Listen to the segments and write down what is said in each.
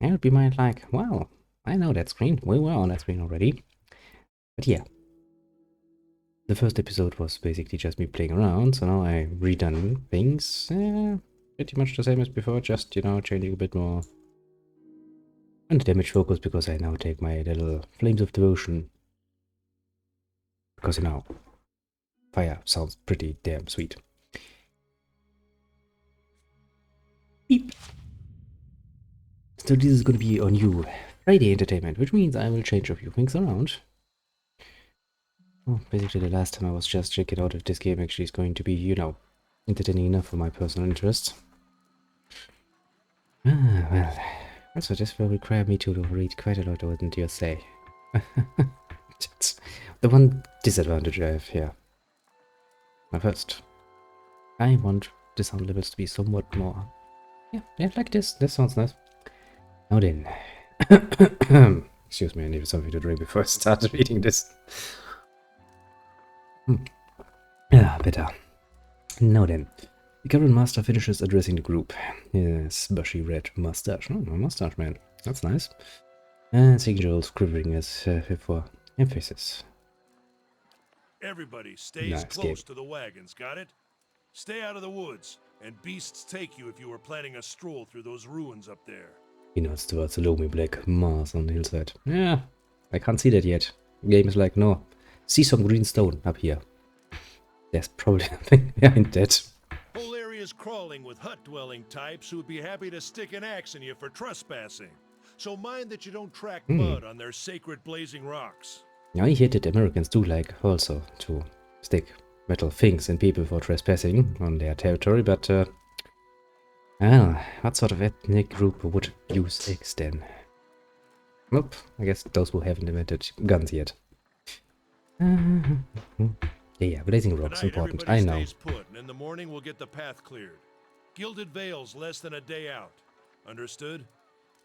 And you might like, wow, I know that screen. We were on that screen already. But yeah. The first episode was basically just me playing around, so now I redone things. Pretty much the same as before, just, you know, changing a bit more on the damage focus, because I now take my little Flames of Devotion. Because, you know, fire sounds pretty damn sweet. Beep. So this is going to be on you Friday entertainment, which means I will change a few things around. Well, basically the last time I was just checking out if this game actually is going to be, you know, entertaining enough for my personal interest. Ah, well, also this will require me to read quite a lot, wouldn't you say? That's the one disadvantage I have here. Now first, I want the sound levels to be somewhat more... Yeah, like this. This sounds nice. Now then. Excuse me, I needed something to drink before I started reading this. Yeah, better. Now then. The current master finishes addressing the group. Yes, bushy red mustache. Oh, a mustache man. That's nice. And Sigil's quivering as before emphasis. Everybody stays close to the wagons, got it? Stay out of the woods, and beasts take you if you were planning a stroll through those ruins up there. He nods towards the loamy black mass on the hillside. Yeah, I can't see that yet. The game is like, no. See some green stone up here. There's probably a thing behind that. Whole area's crawling with hut-dwelling types who would be happy to stick an axe in you for trespassing. So mind that you don't track mud on their sacred blazing rocks. I hear that Americans do like also to stick metal things in people for trespassing on their territory, but I don't know, what sort of ethnic group would use X then? Nope, I guess those who haven't invented guns yet. Yeah, blazing rocks, important, I know. Put, and in the morning we'll get the path cleared. Gilded Vale's less than a day out. Understood?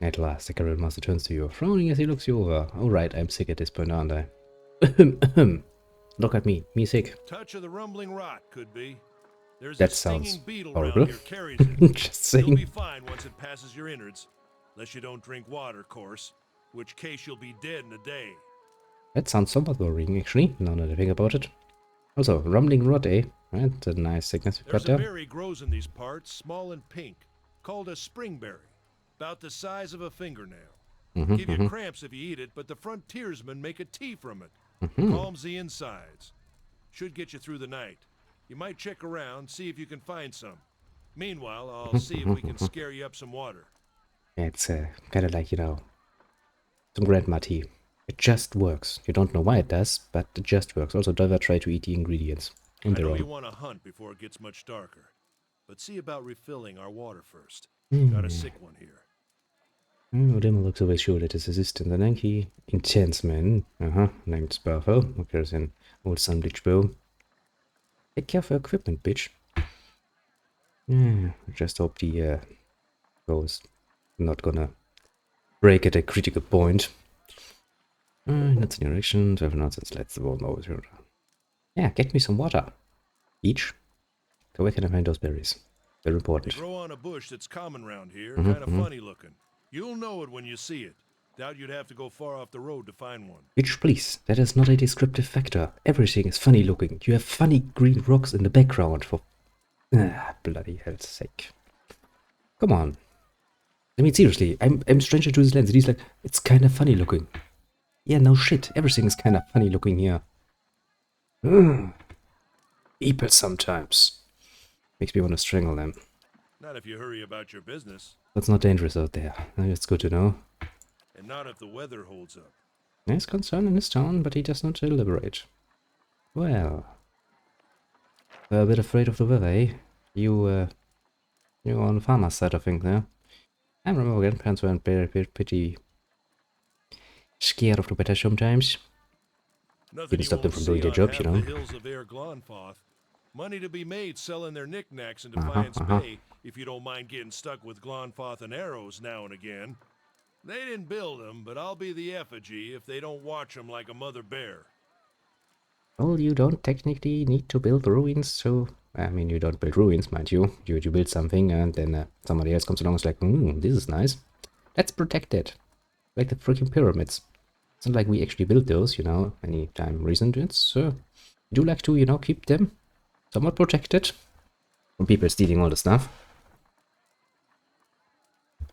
At last, the Carol Master turns to you, frowning as he looks you over. Alright, I'm sick at this point, aren't I? Look at me sick. Touch of the rumbling rot, could be. There's that a sounds beetle horrible. Here carries it. Just saying. You'll be fine once it passes your innards. Unless you don't drink water, course. Which case you'll be dead in a day. That sounds somewhat worrying, actually, now that I think about it. Also, rumbling rot, eh? That's a nice sickness we've got there. There's a berry grows in these parts, small and pink, called a springberry. About the size of a fingernail. Give you cramps if you eat it, but the frontiersmen make a tea from it. Calms the insides. Should get you through the night. You might check around, see if you can find some. Meanwhile, I'll see if we can scare you up some water. It's kind of like, you know, some grandma tea. It just works. You don't know why it does, but it just works. Also, never try to eat the ingredients. I know you want to hunt before it gets much darker. But see about refilling our water first. Got a sick one here. Odema looks always sure that his assistant, an lanky, intense man, named Sparfo, who carries an old sun-bleached bow. Take care of your equipment, bitch. I just hope the bow is not gonna break at a critical point. That's in direction, 12 nonsense, let's the ball over. Yeah, get me some water. Each. So where can I find those berries? Very important. They grow on a bush that's common around here, kind of funny looking. You'll know it when you see it. Doubt you'd have to go far off the road to find one. Bitch, please. That is not a descriptive factor. Everything is funny looking. You have funny green rocks in the background for... bloody hell's sake. Come on. I mean, seriously, I'm stranger to his lens and he's like, it's kind of funny looking. Yeah, no shit. Everything is kind of funny looking here. People sometimes. Makes me want to strangle them. Not if you hurry about your business. That's not dangerous out there. It's good to know. And not if the weather holds up. There's concern in his tone, but he does not deliberate. Well. We're a bit afraid of the weather, eh? You're on the farmer's side of things there. I remember grandparents were pretty scared of the weather sometimes. Didn't stop them from doing their jobs, you know. Money to be made selling their knickknacks in Defiance Bay, if you don't mind getting stuck with Glonfoth and arrows now and again. They didn't build them, but I'll be the effigy if they don't watch them like a mother bear. Well, you don't technically need to build ruins, so... I mean, you don't build ruins, mind you. You build something, and then somebody else comes along and is like, this is nice. Let's protect it. Like the freaking pyramids. It's not like we actually built those, you know, any time recent. It's, we do like to, you know, keep them somewhat protected from people stealing all the stuff.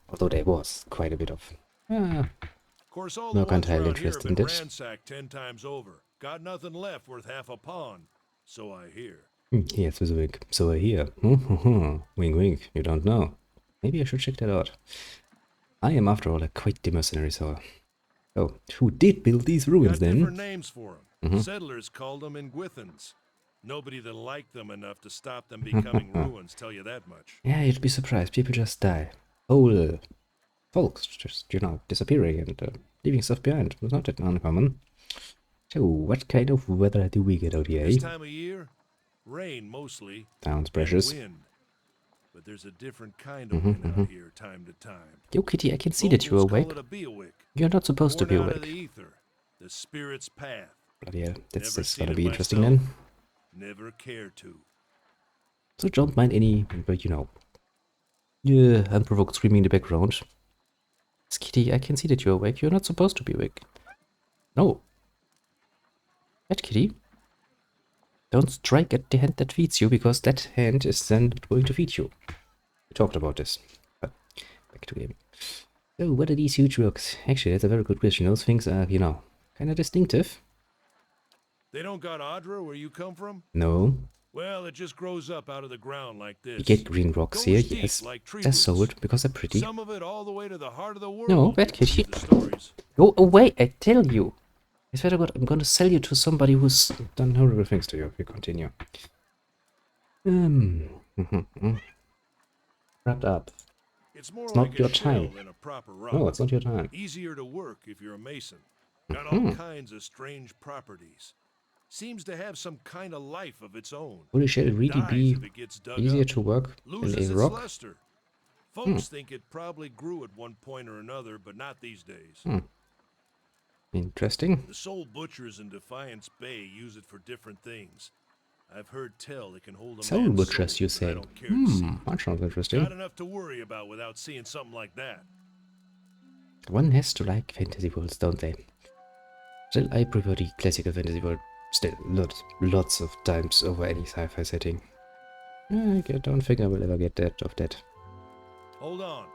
Although there was quite a bit of course, all the ones mercantile around here interest have in been this. ransacked 10 times over. Got nothing left worth half a pawn, so I hear. Yes, with a wink. So I hear. Wink, wink. You don't know. Maybe I should check that out. I am, after all, quite the mercenary soul. Oh, who did build these ruins Got then? different names for them. Settlers called them Ingwithans. Nobody that liked them enough to stop them becoming ruins, tell you that much. Yeah, you'd be surprised. People just die. Whole folks just, you know, disappearing and leaving stuff behind. It's not that uncommon. So, what kind of weather do we get out here? This time of year, rain mostly. Sounds precious. Wind. But there's a different kind of wind out here time to time. Yo, Kitty, I can see that you're awake. You're not supposed to be awake. The ether, the spirit's path. Bloody hell, that's gonna be interesting then. Never care to. So don't mind any, but you know, unprovoked screaming in the background. Yes, Kitty, I can see that you're awake. You're not supposed to be awake. No. That Kitty. Don't strike at the hand that feeds you, because that hand is then going to feed you. We talked about this. But back to game. So, what are these huge rocks? Actually, that's a very good question. Those things are, you know, kind of distinctive. They don't got Adra where you come from? No. Well, it just grows up out of the ground like this. You get green rocks here, yes. They're sold because they're pretty. Some of it all the way to the heart of the world. No, that Kitty. Go away, I tell you. I swear to God, I'm gonna sell you to somebody who's done horrible things to you if you continue. Wrapped up. It's more It's not like your a shell time. than a proper rock. No, it's not your time. Easier to work if you're a mason. Got all kinds of strange properties. Seems to have some kind of life of its own. Would it should really be easier to work than a rock? Luster. Folks think it probably grew at one point or another, but not these days. Interesting. The soul butchers in Defiance Bay use it for different things. I've heard tell it can hold a Soul butchers, you say? That sounds interesting. Got enough to worry about without seeing something like that. One has to like fantasy worlds, don't they? Still, I prefer the classical fantasy world. Still, lots of times over any sci-fi setting. I don't think I will ever get that of that. Hold on.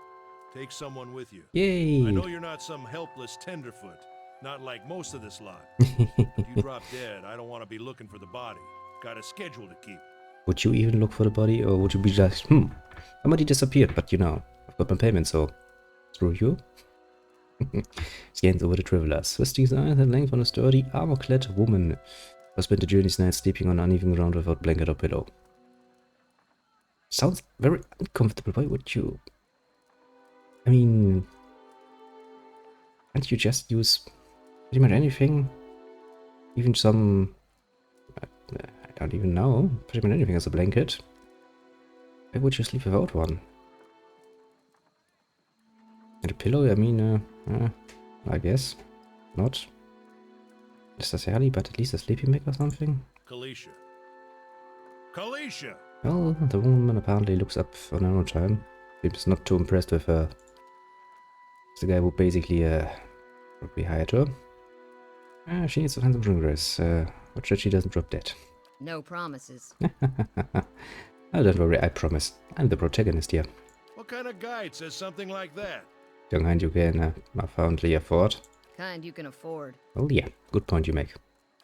Take someone with you. Yay! I know you're not some helpless tenderfoot. Not like most of this lot. You drop dead, I don't want to be looking for the body. Got a schedule to keep. Would you even look for the body, or would you be just, somebody disappeared, but you know, I've got my payment, so screw you. Scans over the travelers. Twisting his eyes at length on a sturdy, armor-clad woman who spent the journey's night sleeping on uneven ground without blanket or pillow. Sounds very uncomfortable. Why would you? I mean, can't you just use pretty much anything? Even some, I don't even know, pretty much anything as a blanket. Why would you sleep without one? And a pillow, I mean, I guess not necessarily, but at least a sleeping bag or something. Kalisha. Kalisha! Well, the woman apparently looks up on her own time. Seems not too impressed with her. It's the guy who basically, probably hired her. She needs to find some progress. Watch that she doesn't drop dead. No promises. Oh, don't worry, I promise. I'm the protagonist here. What kind of guide says something like that? Young kind you can apparently afford. Kind you can afford. Well, yeah, good point you make.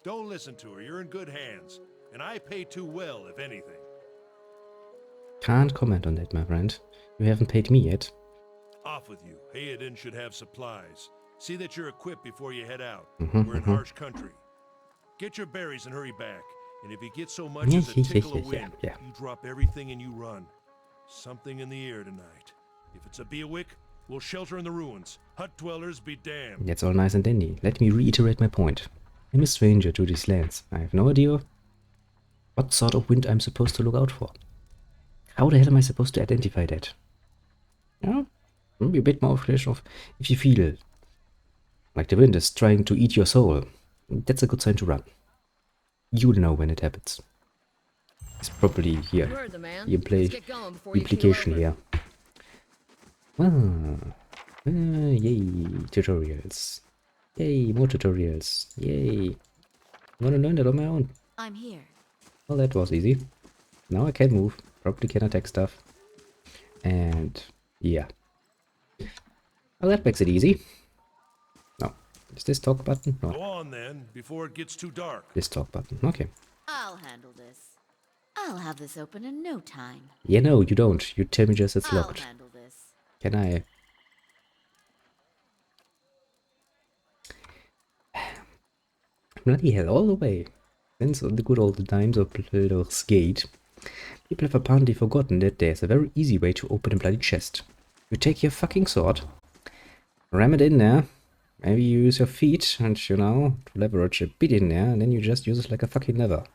Don't listen to her, you're in good hands. And I pay too well, if anything. Can't comment on that, my friend. You haven't paid me yet. Off with you. Hayden should have supplies. See that you're equipped before you head out. We're in harsh country. Get your berries and hurry back. And if you get so much as a tickle of wind, you drop everything and you run. Something in the air tonight. If it's a Beawick, we'll shelter in the ruins. Hut dwellers be damned. That's all nice and dandy. Let me reiterate my point. I'm a stranger to these lands. I have no idea what sort of wind I'm supposed to look out for. How the hell am I supposed to identify that? Yeah, maybe a bit more flesh of if you feel like the wind is trying to eat your soul. That's a good sign to run. You'll know when it happens. It's probably here. The implication here. Well, Yay, tutorials. Yay, more tutorials. Yay. I'm gonna learn that on my own. I'm here. Well, that was easy. Now I can move. Probably can attack stuff. And yeah. Well, that makes it easy. No. Is this talk button? No. Go on then, before it gets too dark. This talk button. Okay. I'll handle this. I'll have this open in no time. Yeah, no, you don't. You tell me just it's I'll locked. handle this. Can I? Bloody hell, all the way. Since the good old times of Baldur's Gate, people have apparently forgotten that there's a very easy way to open a bloody chest. You take your fucking sword, ram it in there, maybe you use your feet and, you know, to leverage a bit in there, and then you just use it like a fucking lever.